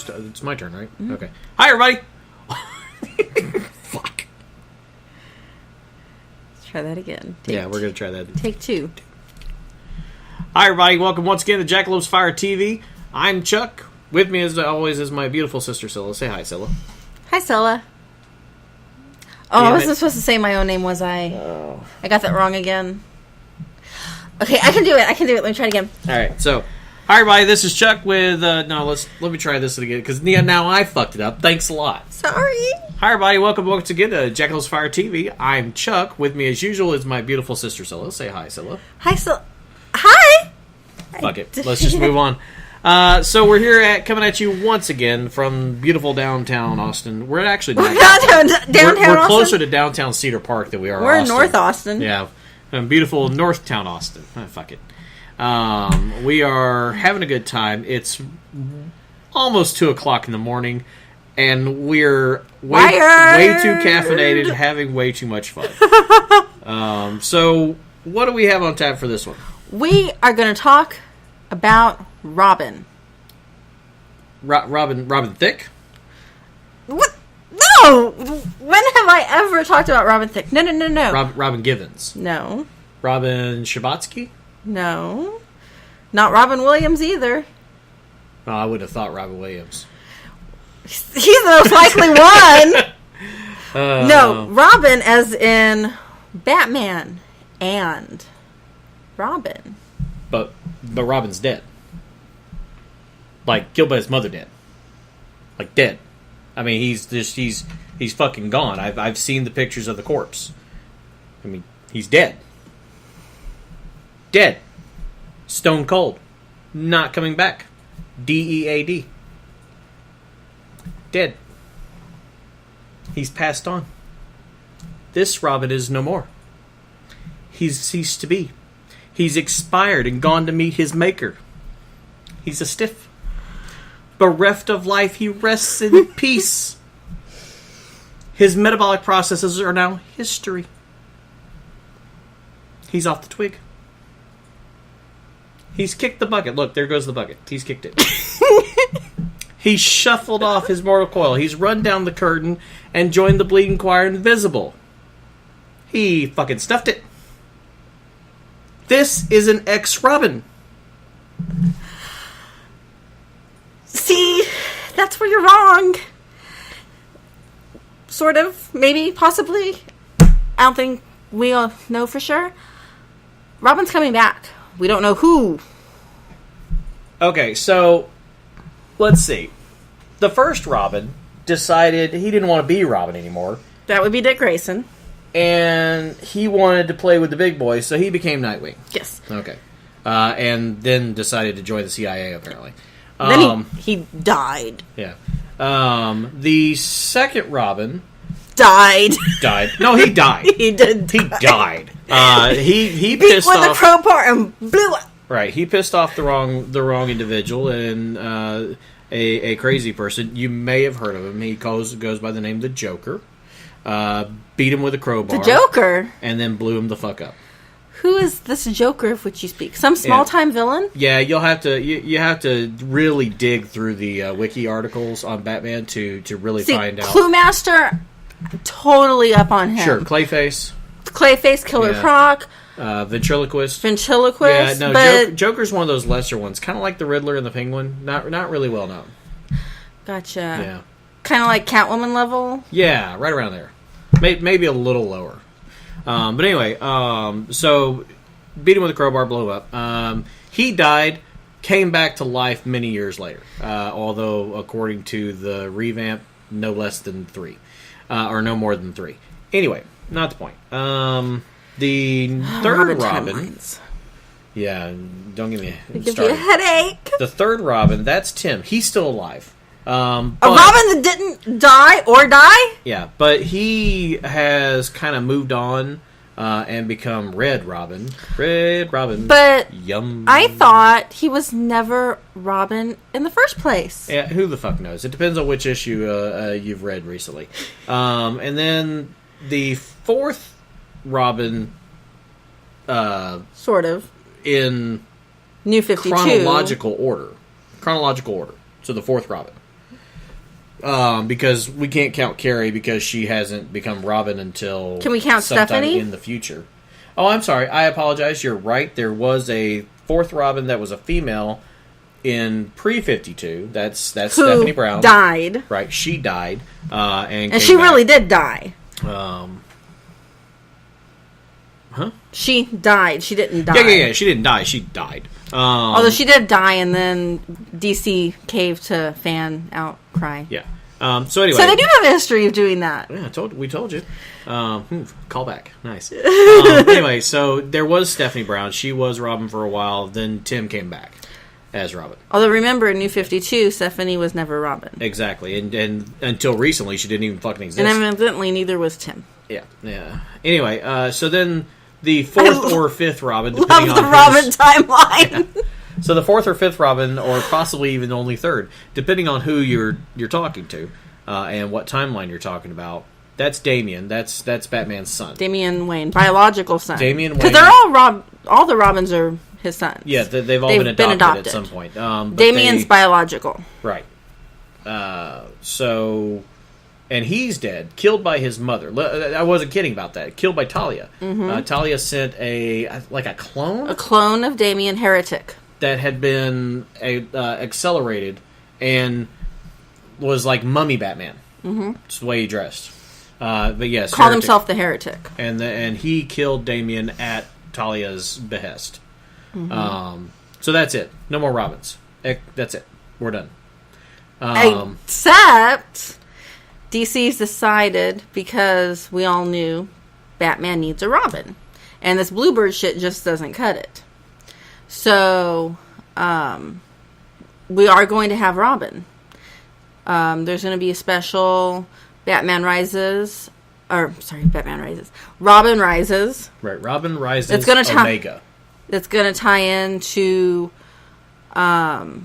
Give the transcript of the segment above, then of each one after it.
It's my turn, right? Mm-hmm. Okay. Hi, everybody. Fuck. Let's try that again. We're going to try that. Take 2. Hi, everybody. Welcome once again to Jackalopes Fire TV. I'm Chuck. With me, as always, is my beautiful sister, Scylla. Say hi, Scylla. Hi, Scylla. Oh, I wasn't supposed to say my own name, was I? Oh. I got that wrong again. Okay, I can do it. Let me try it again. All right, so, hi, everybody. This is Chuck with... let me try this again, because now I fucked it up. Thanks a lot. Sorry. Hi, everybody. Welcome once again to Jackalopes Fire TV. I'm Chuck. With me, as usual, is my beautiful sister, Scylla. Say hi, Scylla. Hi, Scylla. Hi! Fuck it. Let's just move on. So we're here coming at you once again from beautiful downtown Austin. We're actually not downtown we're closer to downtown Cedar Park than we are We're Austin. in North Austin. Yeah. Beautiful Northtown Austin. Fuck it. We are having a good time. It's almost 2 o'clock in the morning, and we're way too caffeinated, having way too much fun. So what do we have on tap for this one? We are going to talk about Robin. Robin Thicke? What? No! When have I ever talked about Robin Thicke? No. Robin Givens? No. Robin Schabotsky? No. Not Robin Williams either. Oh, I would have thought Robin Williams. He's the most likely one. No, Robin as in Batman and Robin. But Robin's dead. Like, killed by his mother dead. Like, dead. I mean, he's fucking gone. I've seen the pictures of the corpse. I mean, he's dead. Dead. Stone cold. Not coming back. DEAD. Dead. He's passed on. This Robin is no more. He's ceased to be. He's expired and gone to meet his maker. He's a stiff. Bereft of life, he rests in peace. His metabolic processes are now history. He's off the twig. He's kicked the bucket. Look, there goes the bucket. He's kicked it. He's shuffled off his mortal coil. He's run down the curtain and joined the bleeding choir invisible. He fucking stuffed it. This is an ex-Robin. See, that's where you're wrong. Sort of, maybe, possibly. I don't think we all know for sure. Robin's coming back. We don't know who. Okay, so let's see. The first Robin decided he didn't want to be Robin anymore. That would be Dick Grayson. And he wanted to play with the big boys, so he became Nightwing. Yes. Okay. And then decided to join the CIA, apparently. Then he died. Yeah. The second Robin... Died. No, he died. He did die. He died. He beat pissed with off... a crowbar and blew up. Right. He pissed off the wrong individual, and a crazy person. You may have heard of him. He goes by the name the Joker. Beat him with a crowbar. The Joker? And then blew him the fuck up. Who is this Joker of which you speak? Some small-time villain? Yeah, you'll have to you have to really dig through the wiki articles on Batman to really find out. Clue Master, totally up on him. Sure, Clayface, Killer Croc, Ventriloquist. Yeah, no, but Joker's one of those lesser ones, kind of like the Riddler and the Penguin. Not really well known. Gotcha. Yeah, kind of like Catwoman level. Yeah, right around there. Maybe a little lower. But anyway, so beat him with a crowbar, blew him up. He died, came back to life many years later. Although, according to the revamp, no less than 3. Or no more than 3. Anyway, not the point. The third Robin... Yeah, don't give me a give you a headache. The third Robin, that's Tim. He's still alive. A Robin that didn't die? Yeah, but he has kind of moved on and become Red Robin. But yum. I thought he was never Robin in the first place. Yeah, who the fuck knows? It depends on which issue you've read recently. And then the fourth Robin... sort of. In New 52. Chronological order. So the fourth Robin. because we can't count Carrie because she hasn't become Robin until Can we count sometime Stephanie? in the future. Oh, I'm sorry. I apologize. You're right. There was a fourth Robin that was a female in pre-52. That's Stephanie Brown. Died. Right. She died. And she came back. really did die. Huh? She died. She didn't die. Yeah. She didn't die. She died. Although she did die, and then DC caved to fan outcry. Yeah. So anyway. So they do have a history of doing that. Yeah, we told you. Call back. Nice. Anyway, so there was Stephanie Brown. She was Robin for a while. Then Tim came back as Robin. Although remember, in New 52, Stephanie was never Robin. Exactly. And until recently, she didn't even fucking exist. And evidently, neither was Tim. Yeah. Anyway, so then the fourth or fifth Robin, depending Love the on Robin timeline. Yeah. So the fourth or fifth Robin, or possibly even only third, depending on who you're talking to, and what timeline you're talking about. That's Damian. That's Batman's son. Damian Wayne, biological son. Damian Wayne. Because they're all the Robins are his sons. Yeah, they've all been adopted at some point. Damian's biological. Right. And he's dead, killed by his mother. I wasn't kidding about that. Killed by Talia. Mm-hmm. Talia sent a clone? A clone of Damian Heretic. That had been accelerated and was like mummy Batman. Mm-hmm. Just the way he dressed. But yes. Called himself the Heretic. And he killed Damian at Talia's behest. Mm-hmm. So that's it. No more Robins. That's it. We're done. Except DC's decided, because we all knew Batman needs a Robin. And this Bluebird shit just doesn't cut it. So, we are going to have Robin. There's going to be a special Batman Rises. Robin Rises. Right, Robin Rises it's gonna Omega. It's going to tie into the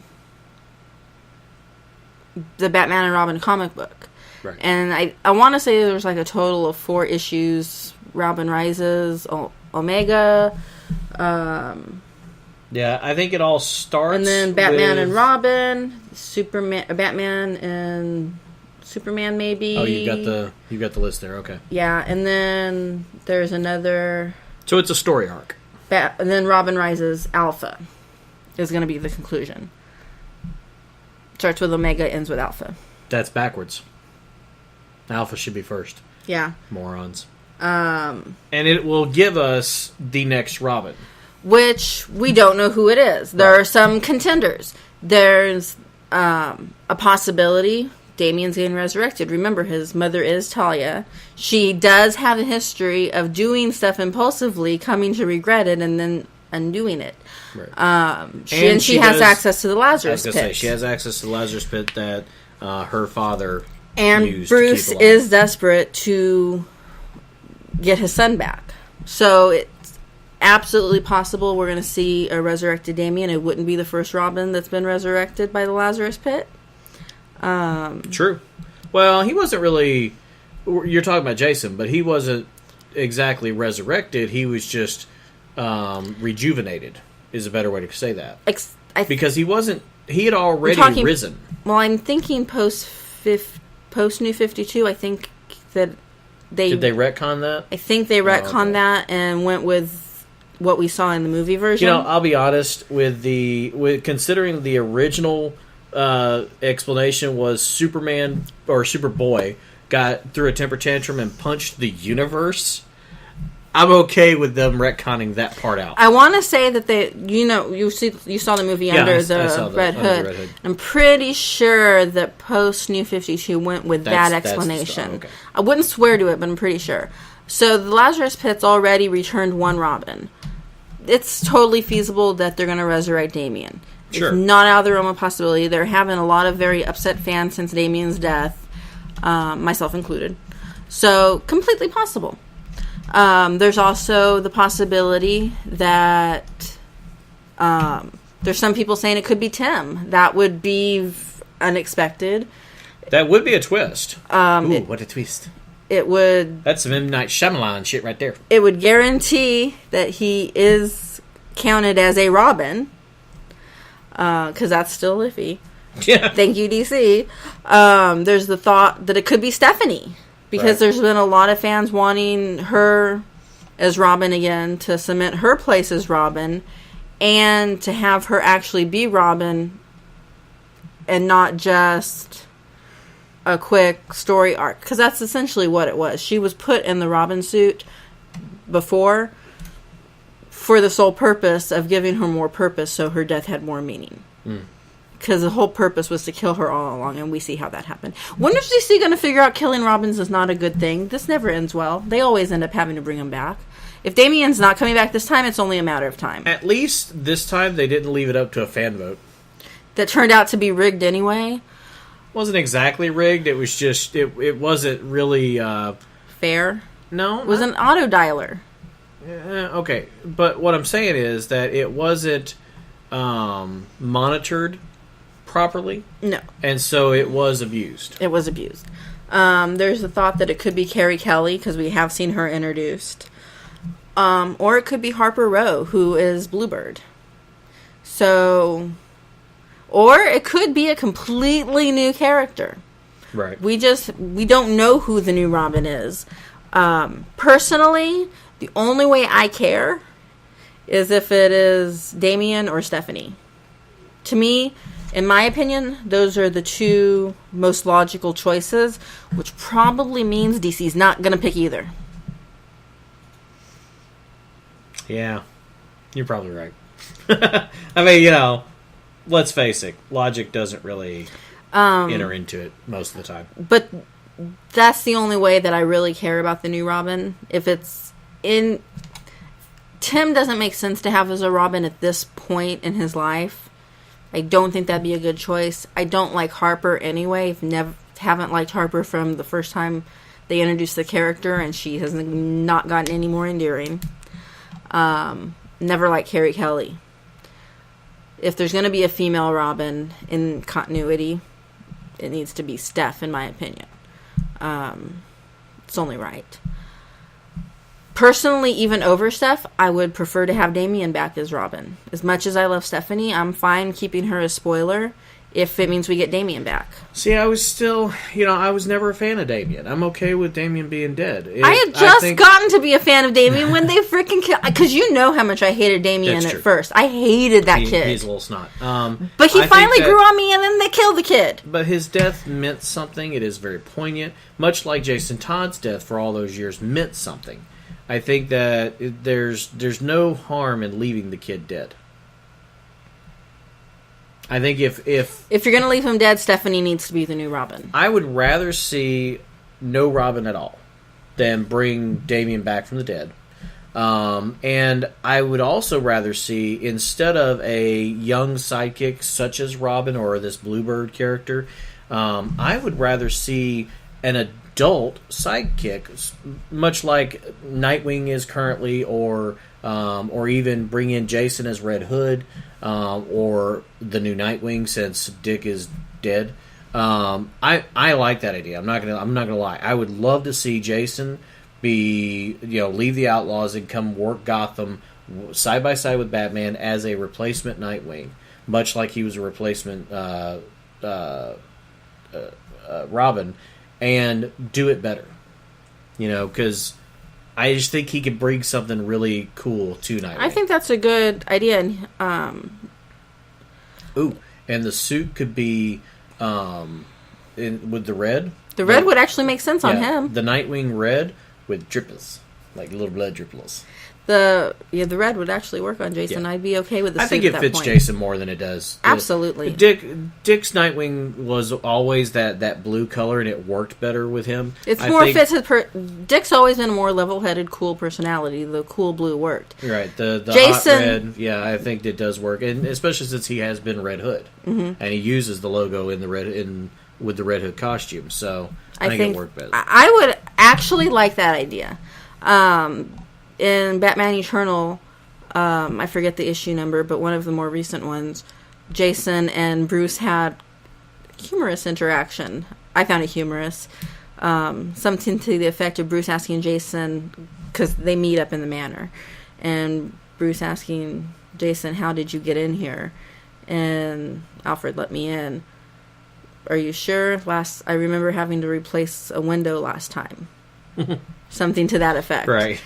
Batman and Robin comic book. Right. And I want to say there's like a total of 4 issues. Robin Rises, Omega. Yeah, I think it all starts. And then Batman and Robin, Batman and Superman, maybe. Oh, you got the list there. Okay. Yeah, and then there's another. So it's a story arc. And then Robin Rises Alpha is going to be the conclusion. Starts with Omega, ends with Alpha. That's backwards. Alpha should be first. Yeah. Morons. And it will give us the next Robin. Which we don't know who it is. There are some contenders. There's a possibility Damian's getting resurrected. Remember, his mother is Talia. She does have a history of doing stuff impulsively, coming to regret it, and then undoing it. Right. She has access to the Lazarus Pit. She has access to the Lazarus Pit that her father and used Bruce to keep alive. Is desperate to get his son back. So it's absolutely possible we're going to see a resurrected Damian. It wouldn't be the first Robin that's been resurrected by the Lazarus Pit. True. Well, he wasn't really... You're talking about Jason, but he wasn't exactly resurrected. He was just rejuvenated, is a better way to say that. Because he wasn't... He had already risen. Well, I'm thinking post New 52, I think that they... Did they retcon that? I think they retconned that and went with what we saw in the movie version. You know, I'll be honest, considering the original explanation was Superman or Superboy got through a temper tantrum and punched the universe, I'm okay with them retconning that part out. I want to say that you saw the movie Under the Red Hood. I'm pretty sure that post New 52 went with that explanation. Okay. I wouldn't swear to it, but I'm pretty sure. So the Lazarus Pit's already returned one Robin. It's totally feasible that they're going to resurrect Damian. Sure. It's not out of the realm of possibility. They're having a lot of very upset fans since Damian's death, myself included. So completely possible. There's also the possibility that there's some people saying it could be Tim. That would be unexpected. That would be a twist. Ooh, what a twist. It would... That's some M. Night Shyamalan shit right there. It would guarantee that he is counted as a Robin, because that's still iffy. Yeah. Thank you, DC. There's the thought that it could be Stephanie. Because there's been a lot of fans wanting her as Robin again, to cement her place as Robin, and to have her actually be Robin and not just a quick story arc. Because that's essentially what it was. She was put in the Robin suit before for the sole purpose of giving her more purpose so her death had more meaning. Because the whole purpose was to kill her all along, and we see how that happened. When is DC going to figure out killing Robins is not a good thing? This never ends well. They always end up having to bring him back. If Damien's not coming back this time, it's only a matter of time. At least this time they didn't leave it up to a fan vote. That turned out to be rigged anyway. Wasn't exactly rigged. It was just, it wasn't really... Fair? No. It was an auto dialer. Okay, but what I'm saying is that it wasn't monitored properly. No. And so it was abused. It was abused. There's the thought that it could be Carrie Kelly, because we have seen her introduced. Or it could be Harper Row, who is Bluebird. So... Or it could be a completely new character. Right. We don't know who the new Robin is. Personally, the only way I care is if it is Damien or Stephanie. To me, in my opinion, those are the two most logical choices, which probably means DC's not going to pick either. Yeah, you're probably right. I mean, let's face it, logic doesn't really enter into it most of the time. But that's the only way that I really care about the new Robin. If it's in... Tim doesn't make sense to have as a Robin at this point in his life. I don't think that'd be a good choice. I don't like Harper anyway. Haven't liked Harper from the first time they introduced the character, and she has not gotten any more endearing. Never liked Carrie Kelly. If there's going to be a female Robin in continuity, it needs to be Steph, in my opinion. It's only right. Personally, even over Steph, I would prefer to have Damien back as Robin. As much as I love Stephanie, I'm fine keeping her as spoiler if it means we get Damien back. See, I was still, I was never a fan of Damien. I'm okay with Damien being dead. I had just gotten to be a fan of Damien when they freaking killed... Because you know how much I hated Damien at first. I hated that kid. He's a little snot. But he finally grew on me, and then they killed the kid. But his death meant something. It is very poignant. Much like Jason Todd's death for all those years meant something. I think that there's no harm in leaving the kid dead. I think if you're going to leave him dead, Stephanie needs to be the new Robin. I would rather see no Robin at all than bring Damien back from the dead. And I would also rather see, instead of a young sidekick such as Robin or this Bluebird character, I would rather see an adult sidekick, much like Nightwing is currently, or even bring in Jason as Red Hood, or the new Nightwing since Dick is dead. I like that idea. I'm not gonna lie. I would love to see Jason leave the Outlaws and come work Gotham side by side with Batman as a replacement Nightwing, much like he was a replacement Robin, and do it better. Because I just think he could bring something really cool to Nightwing. I think that's a good idea. And the suit could be with the red. The red would actually make sense on him. The Nightwing red with dripples, like little blood dripples. The red would actually work on Jason. Yeah. I'd be okay with the suit. I think it fits Jason more than it does. Absolutely. Dick's Nightwing was always that blue color, and it worked better with him. It's fits his Dick's always been a more level-headed, cool personality. The cool blue worked. Right. The Jason, hot red, I think it does work, and especially since he has been Red Hood, and he uses the logo in the with the Red Hood costume. So I think it worked better. I would actually like that idea. In Batman Eternal, I forget the issue number, but one of the more recent ones, Jason and Bruce had humorous interaction. I found it humorous. Something to the effect of Bruce asking Jason, because they meet up in the manor, and Bruce asking Jason, "How did you get in here?" And Alfred, "Let me in." are you sure? I remember having to replace a window last time. Something to that effect. Right.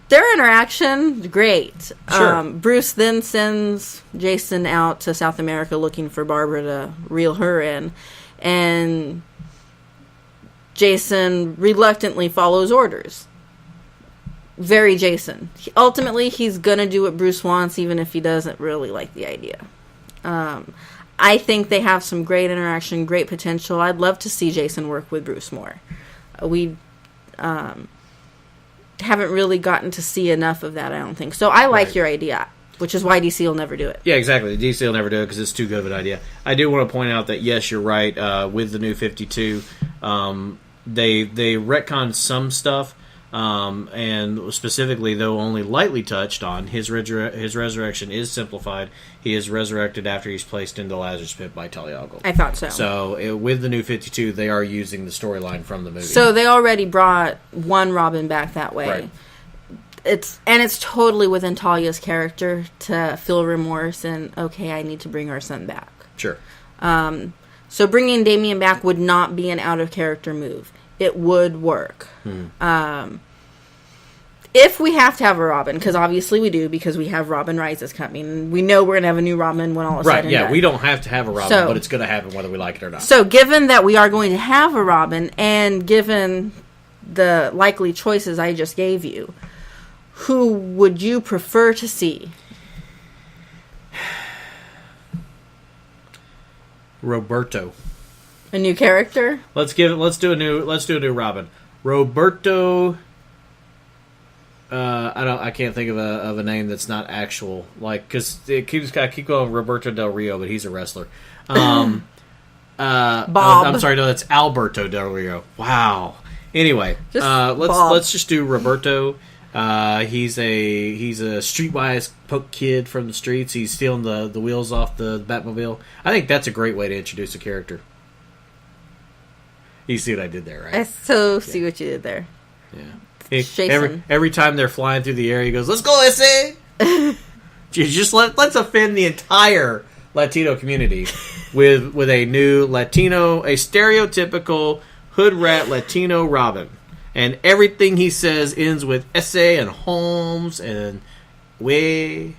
Their interaction, great. Sure. Bruce then sends Jason out to South America looking for Barbara to reel her in. And Jason reluctantly follows orders. Very Jason. Ultimately, he's going to do what Bruce wants, even if he doesn't really like the idea. I think they have some great interaction, great potential. I'd love to see Jason work with Bruce more. We haven't really gotten to see enough of that, I don't think. So I like your idea, which is why DC will never do it. Yeah, exactly. DC will never do it because it's too good of an idea. I do want to point out that, yes, you're right. With the New 52, they retconned some stuff. And specifically, though only lightly touched on, his resurrection is simplified. He is resurrected after he's placed into Lazarus Pit by Talia al Ghul. I thought so. So with the New 52, they are using the storyline from the movie. So they already brought one Robin back that way. Right. It's totally within Talia's character to feel remorse and, okay, I need to bring our son back. Sure. So bringing Damien back would not be an out-of-character move. It would work. If we have to have a Robin, because obviously we do, because we have Robin Rises coming. We know we're going to have a new Robin when all is said and done. We don't have to have a Robin, but it's going to happen whether we like it or not. So given that we are going to have a Robin, and given the likely choices I just gave you, who would you prefer to see? Roberto. A new character? Let's do a new Robin. Roberto. I can't think of a name that's not actual, like, because I keep going Roberto Del Rio, but he's a wrestler. Bob. I'm sorry, no, that's Alberto Del Rio. Wow. Anyway, let's just do Roberto. He's a streetwise punk kid from the streets. He's stealing the wheels off the Batmobile. I think that's a great way to introduce a character. You see what I did there, right? I see what you did there. Yeah. Every time they're flying through the air, he goes, "Let's go, SA!" Just let's offend the entire Latino community with a new Latino, a stereotypical hood rat Latino Robin. And everything he says ends with SA and Holmes and way.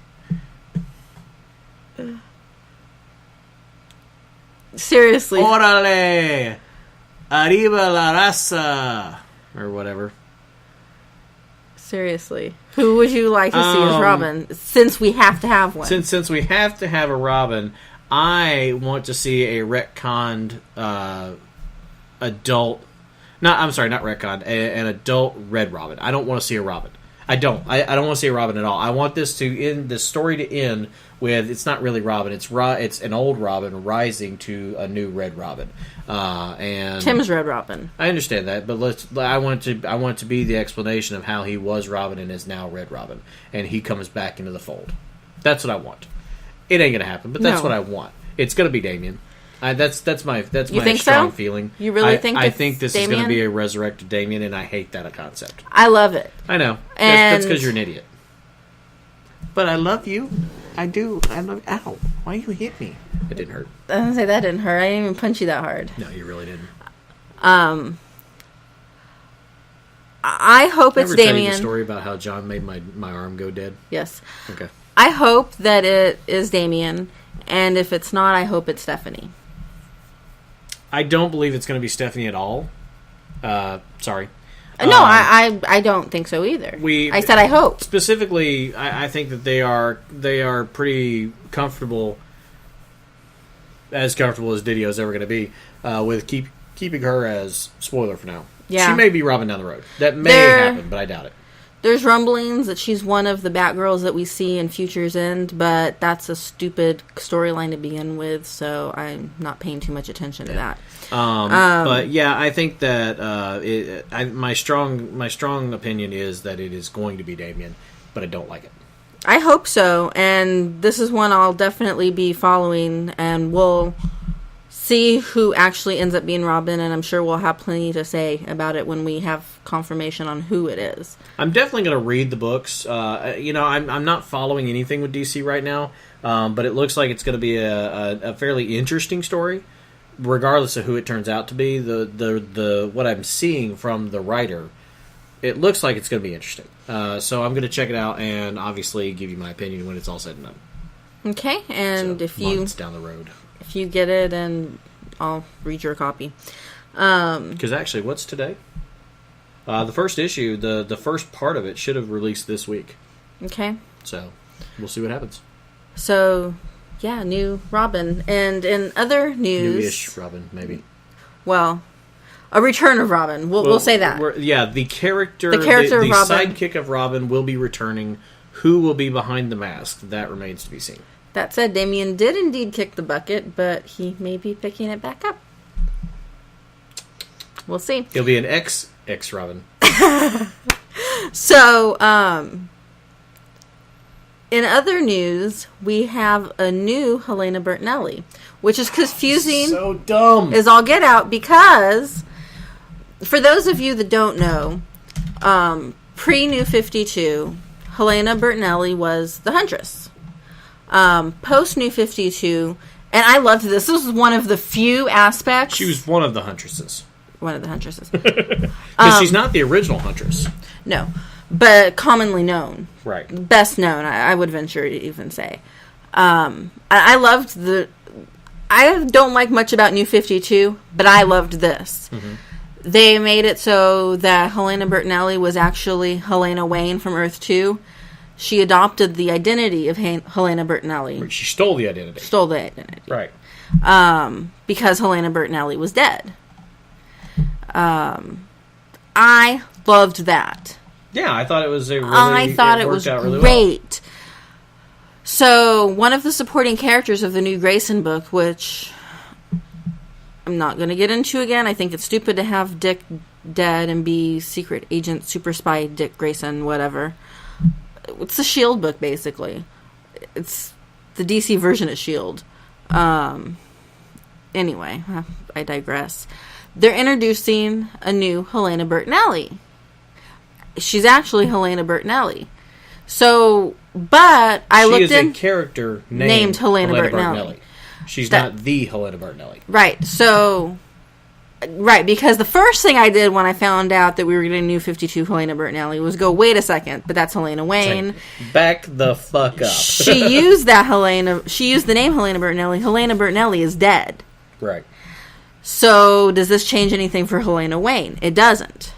Seriously. Órale! Arriba la raza! Or whatever. Seriously. Who would you like to see as Robin? Since we have to have one. Since we have to have a Robin, I want to see a retconned adult... not retconned. An adult Red Robin. I don't want to see a Robin. I don't want to see a Robin at all. I want this story to end with, it's not really Robin. It's an old Robin rising to a new Red Robin. And Tim's Red Robin. I understand that, but I want it to be the explanation of how he was Robin and is now Red Robin, and he comes back into the fold. That's what I want. It ain't gonna happen, but that's what I want. It's gonna be Damien. That's my strong feeling. You really think? I think this is going to be a resurrected Damien, and I hate that concept. I love it. I know. That's because you're an idiot. But I love you. I do. I love. Ow! Why you hit me? It didn't hurt. I was gonna say that didn't hurt. I didn't even punch you that hard. No, you really didn't. I hope it's Damien. Tell you the story about how John made my arm go dead? Yes. Okay. I hope that it is Damien, and if it's not, I hope it's Stephanie. I don't believe it's going to be Stephanie at all. Sorry. No, I don't think so either. I said I hope. Specifically, I think that they are pretty comfortable, as comfortable as Didio is ever going to be, with keeping her as, spoiler for now. Yeah. She may be Robin down the road. That may happen, but I doubt it. There's rumblings that she's one of the Batgirls that we see in Future's End, but that's a stupid storyline to begin with, so I'm not paying too much attention to that. But yeah, I think that my strong opinion is that it is going to be Damien, but I don't like it. I hope so, and this is one I'll definitely be following, and we'll see who actually ends up being Robin, and I'm sure we'll have plenty to say about it when we have confirmation on who it is. I'm definitely going to read the books. I'm not following anything with DC right now, but it looks like it's going to be a fairly interesting story. regardless of who it turns out to be, the what I'm seeing from the writer, it looks like it's going to be interesting. So I'm going to check it out and obviously give you my opinion when it's all said and done. Okay, and so, if you months down the road, if you get it, and I'll read your copy. Because actually, what's today? The first issue, the first part of it should have released this week. Okay. So we'll see what happens. So, yeah, new Robin. And in other news... New-ish Robin, maybe. Well, a return of Robin. We'll say that. The character of Robin. sidekick of Robin will be returning. Who will be behind the mask? That remains to be seen. That said, Damian did indeed kick the bucket, but he may be picking it back up. We'll see. He'll be an ex-Robin. So, in other news, we have a new Helena Bertinelli, which is confusing. So dumb. Is all get out, because for those of you that don't know, pre-New 52, Helena Bertinelli was the Huntress. Post-New 52, and I loved this. This was one of the few aspects. She was one of the Huntresses. One of the Huntresses. Because she's not the original Huntress. No, but commonly known. Right. Best known, I would venture to even say. I loved I don't like much about New 52, but I loved this. Mm-hmm. They made it so that Helena Bertinelli was actually Helena Wayne from Earth 2. She adopted the identity of Helena Bertinelli. She stole the identity. Right. Right. Because Helena Bertinelli was dead. I loved that. Yeah, I thought it was it was really great. Well. So, one of the supporting characters of the new Grayson book, which I'm not going to get into again. I think it's stupid to have Dick dead and be secret agent, super spy Dick Grayson, whatever. It's the S.H.I.E.L.D. book, basically. It's the DC version of S.H.I.E.L.D. Anyway, I digress. They're introducing a new Helena Bertinelli. She's actually Helena Bertinelli. So, but I looked in... She is a character named Helena Bertinelli. She's not the Helena Bertinelli. Right, so... Right, because the first thing I did when I found out that we were getting a new 52 Helena Bertinelli was go, wait a second, but that's Helena Wayne. Back the fuck up. She used the name Helena Bertinelli. Helena Bertinelli is dead. Right. So, does this change anything for Helena Wayne? It doesn't.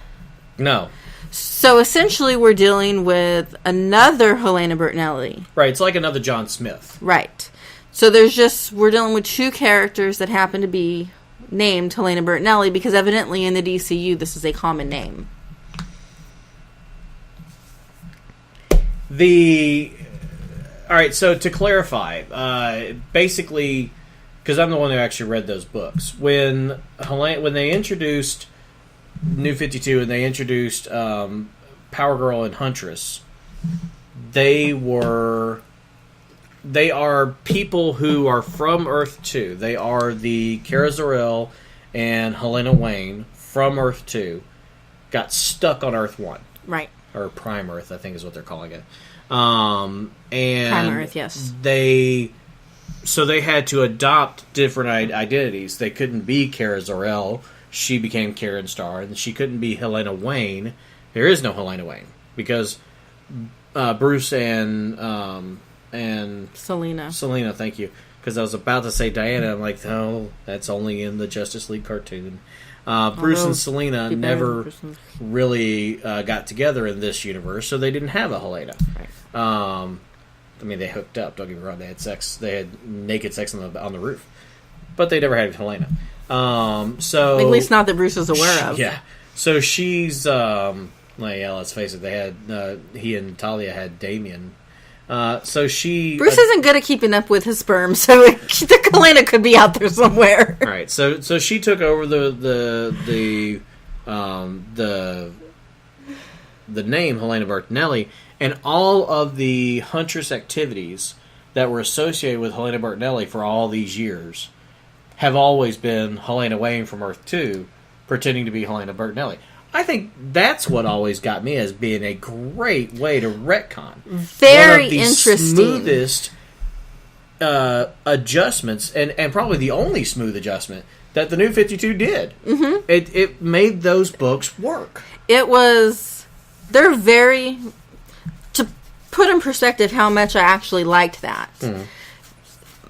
No. So, essentially, we're dealing with another Helena Bertinelli. Right, it's like another John Smith. Right. So, we're dealing with two characters that happen to be named Helena Bertinelli, because evidently in the DCU, this is a common name. Alright, so to clarify, basically... Because I'm the one who actually read those books. When they introduced New 52 and they introduced Power Girl and Huntress, they are people who are from Earth 2. They are the Kara Zor-El and Helena Wayne from Earth 2. Got stuck on Earth 1. Right. Or Prime Earth, I think is what they're calling it. And Prime Earth, yes. So they had to adopt different identities. They couldn't be Kara Zor-El. She became Karen Starr. And she couldn't be Helena Wayne. There is no Helena Wayne. Because Bruce and Selena, thank you. Because I was about to say Diana. I'm like, no, that's only in the Justice League cartoon. Bruce and Selena never really got together in this universe, so they didn't have a Helena. Right. I mean, they hooked up. Don't get me wrong. They had sex. They had naked sex on the roof, but they never had Helena. So at least not that Bruce was aware of. Yeah. So she's let's face it. They had he and Talia had Damien. So she Bruce isn't good at keeping up with his sperm, so the Helena could be out there somewhere. Right. So she took over the name Helena Bertinelli. And all of the Huntress activities that were associated with Helena Bertinelli for all these years have always been Helena Wayne from Earth 2 pretending to be Helena Bertinelli. I think that's what always got me as being a great way to retcon. Very one of the interesting. Smoothest adjustments, and probably the only smooth adjustment that the New 52 did. Mm-hmm. It made those books work. They're very, to put in perspective how much I actually liked that. Mm.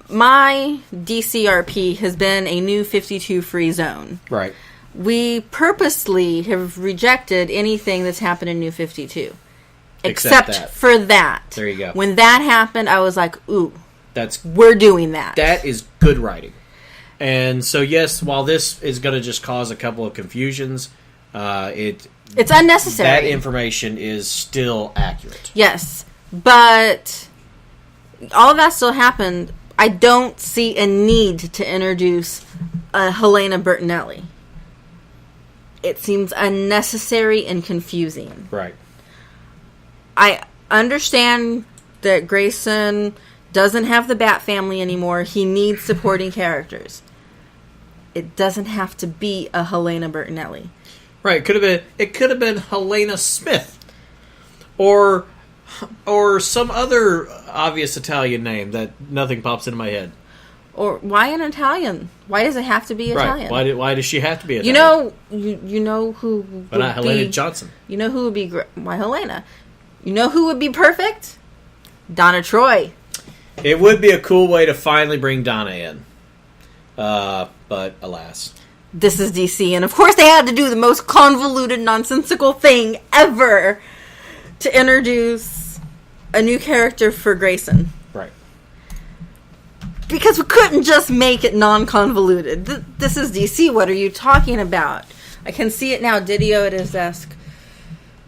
My DCRP has been a New 52 free zone. Right. We purposely have rejected anything that's happened in New 52. Except for that. There you go. When that happened, I was like, ooh, that's we're doing that. That is good writing. And so, yes, while this is going to just cause a couple of confusions, it's unnecessary. That information is still accurate. Yes, but all of that still happened. I don't see a need to introduce Helena Bertinelli. It seems unnecessary and confusing. Right. I understand that Grayson doesn't have the Bat family anymore. He needs supporting characters. It doesn't have to be a Helena Bertinelli. Right. It could have been Helena Smith, or some other obvious Italian name that nothing pops into my head. Or why an Italian? Why does it have to be Italian? Right. Why does she have to be Italian? You know who? But not Helena Johnson. You know who would be? Why Helena? You know who would be perfect? Donna Troy. It would be a cool way to finally bring Donna in. But alas. This is DC, and of course they had to do the most convoluted, nonsensical thing ever to introduce a new character for Grayson. Right. Because we couldn't just make it non-convoluted. This is DC. What are you talking about? I can see it now. Didio at his desk.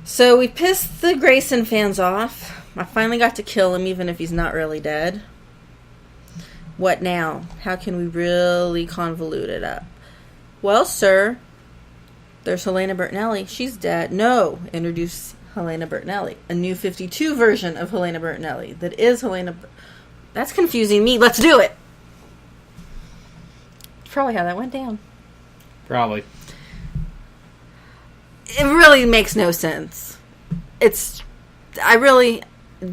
So we pissed the Grayson fans off. I finally got to kill him, even if he's not really dead. What now? How can we really convolute it up? Well, sir, there's Helena Bertinelli. She's dead. No, introduce Helena Bertinelli. A New 52 version of Helena Bertinelli. That is Helena... That's confusing me. Let's do it. That's probably how that went down. Probably. It really makes no sense. I really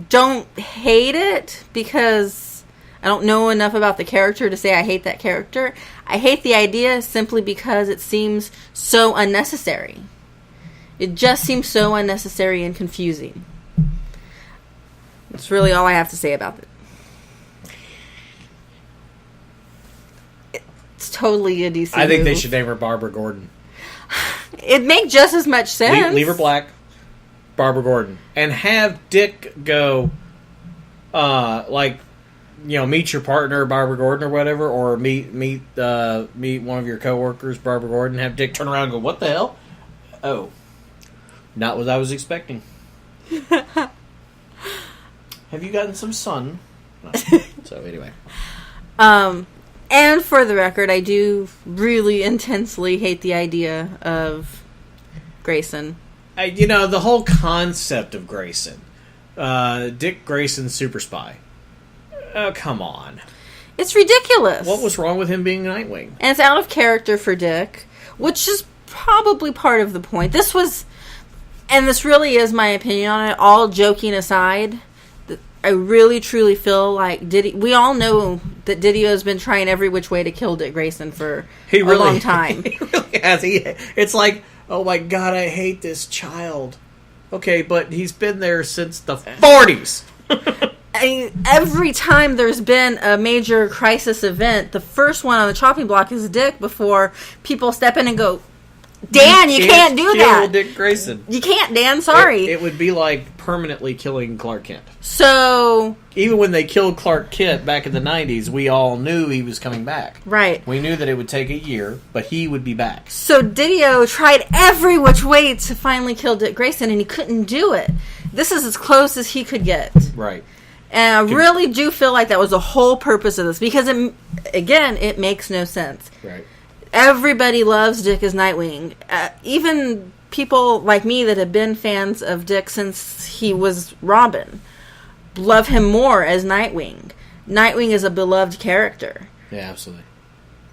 don't hate it because I don't know enough about the character to say I hate that character. I hate the idea simply because it seems so unnecessary. It just seems so unnecessary and confusing. That's really all I have to say about it. It's totally a DC I think move. they should name her Barbara Gordon. It'd make just as much sense. Leave her black, Barbara Gordon, and have Dick go, meet your partner, Barbara Gordon, or whatever, or meet one of your coworkers, Barbara Gordon. Have Dick turn around and go, "What the hell? Oh, not what I was expecting." Have you gotten some sun? No. So anyway, and for the record, I do really intensely hate the idea of Grayson. The whole concept of Grayson, Dick Grayson, super spy. Oh, come on. It's ridiculous. What was wrong with him being Nightwing? And it's out of character for Dick, which is probably part of the point. This really is my opinion on it, all joking aside. I really, truly feel like we all know that Didio's been trying every which way to kill Dick Grayson for a long time. He really has. It's like, oh my God, I hate this child. Okay, but he's been there since the 40s. Every time there's been a major crisis event, the first one on the chopping block is Dick before people step in and go, Dan, you can't do that. Dick Grayson. You can't, Dan. Sorry. It would be like permanently killing Clark Kent. So even when they killed Clark Kent back in the 90s, we all knew he was coming back. Right. We knew that it would take a year, but he would be back. So Didio tried every which way to finally kill Dick Grayson, and he couldn't do it. This is as close as he could get. Right. And I really do feel like that was the whole purpose of this, because it makes no sense. Right. Everybody loves Dick as Nightwing. Even people like me that have been fans of Dick since he was Robin love him more as Nightwing. Nightwing is a beloved character. Yeah, absolutely.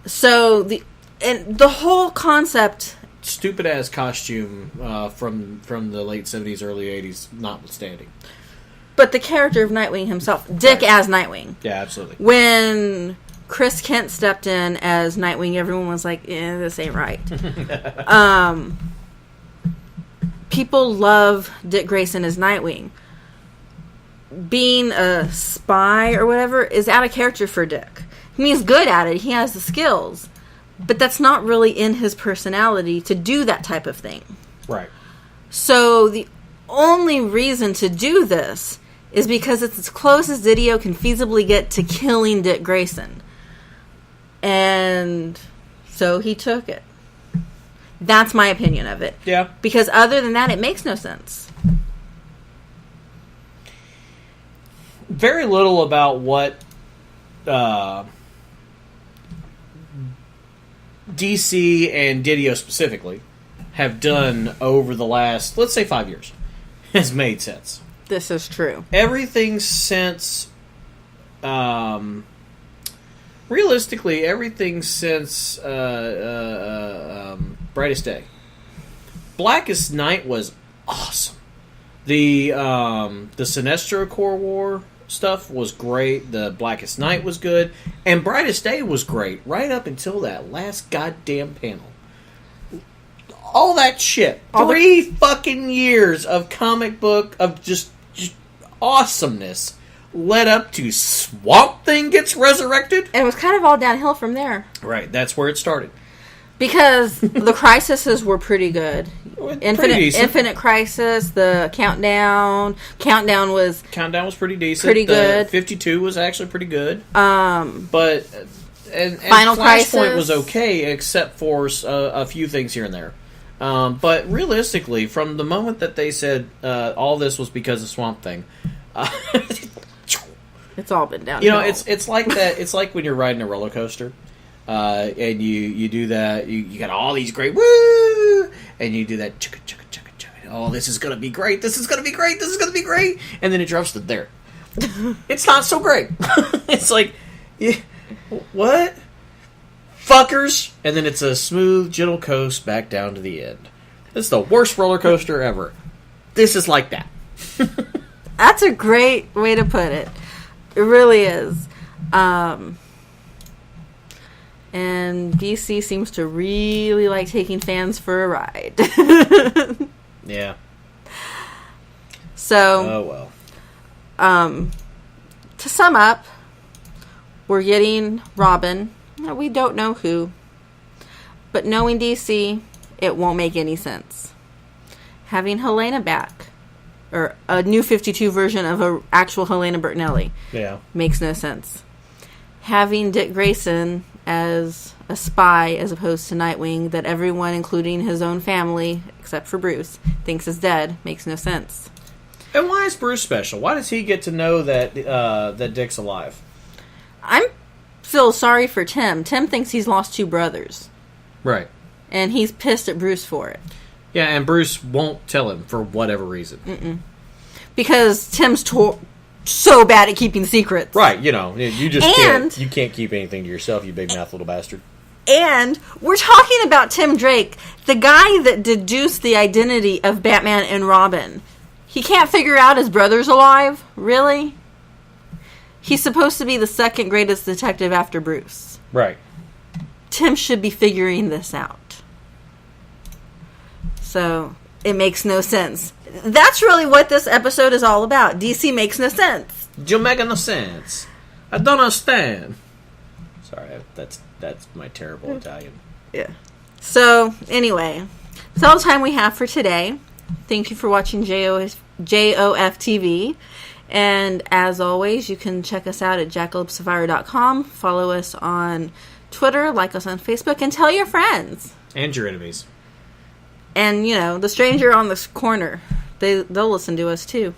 So the whole concept, stupid ass costume from the late 70s, early 80s, notwithstanding. But the character of Nightwing himself, Dick as Nightwing. Yeah, absolutely. When Chris Kent stepped in as Nightwing, everyone was like, this ain't right. People love Dick Grayson as Nightwing. Being a spy or whatever is out of character for Dick. I mean, he's good at it. He has the skills. But that's not really in his personality to do that type of thing. Right. So the only reason to do this is because it's as close as Didio can feasibly get to killing Dick Grayson. And so he took it. That's my opinion of it. Yeah. Because other than that, it makes no sense. Very little about what DC and Didio specifically have done over the last, let's say, 5 years has made sense. This is true. Everything since, realistically, everything since Brightest Day. Blackest Night was awesome. The Sinestro Corps War stuff was great. The Blackest Night was good. And Brightest Day was great right up until that last goddamn panel. All that shit. 3 fucking years of comic book, of just awesomeness led up to Swamp Thing gets resurrected. And it was kind of all downhill from there. Right, that's where it started. Because the Crises were pretty good. Infinite Crisis, the Countdown. Countdown was pretty decent. Pretty good. 52 was actually pretty good. But and Final Flashpoint Crisis was okay, except for a few things here and there. But realistically, from the moment that they said all this was because of Swamp Thing, it's all been downhill. You know, it's like that. It's like when you're riding a roller coaster, and you do that. You got all these great woo, and you do that. Chugga, chugga, chugga, chugga. Oh, this is gonna be great. This is gonna be great. This is gonna be great. And then it drops to there. It's not so great. It's like, yeah, what? Fuckers, and then it's a smooth, gentle coast back down to the end. This is the worst roller coaster ever. This is like that. That's a great way to put it. It really is. And DC seems to really like taking fans for a ride. Yeah. So, oh well. To sum up, we're getting Robin. We don't know who. But knowing DC, it won't make any sense. Having Helena back, or a new 52 version of an actual Helena Bertinelli, makes no sense. Having Dick Grayson as a spy as opposed to Nightwing that everyone, including his own family, except for Bruce, thinks is dead, makes no sense. And why is Bruce special? Why does he get to know that that Dick's alive? I'm still sorry for Tim. Tim thinks he's lost 2 brothers. Right. And he's pissed at Bruce for it. Yeah, and Bruce won't tell him for whatever reason. Because Tim's so bad at keeping secrets. Right, you know, you just can't keep anything to yourself, you big mouth little bastard. And we're talking about Tim Drake, the guy that deduced the identity of Batman and Robin. He can't figure out his brother's alive? Really? He's supposed to be the second greatest detective after Bruce. Right. Tim should be figuring this out. So, it makes no sense. That's really what this episode is all about. DC makes no sense. You make no sense. I don't understand. Sorry, that's my terrible Italian. Yeah. So, anyway, that's all the time we have for today. Thank you for watching JoF TV. And as always, you can check us out at jackalopesafire.com. Follow us on Twitter, like us on Facebook, and tell your friends. And your enemies. And, you know, the stranger on the corner. They'll listen to us, too.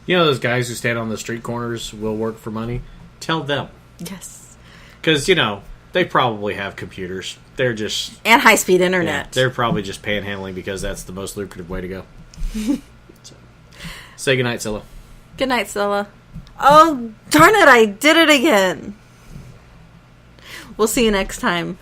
You know those guys who stand on the street corners will work for money? Tell them. Yes. Because, you know, they probably have computers. They're just... And high-speed internet. Yeah, they're probably just panhandling because that's the most lucrative way to go. So, say goodnight, Scylla. Good night, Scylla. Oh, darn it, I did it again. We'll see you next time.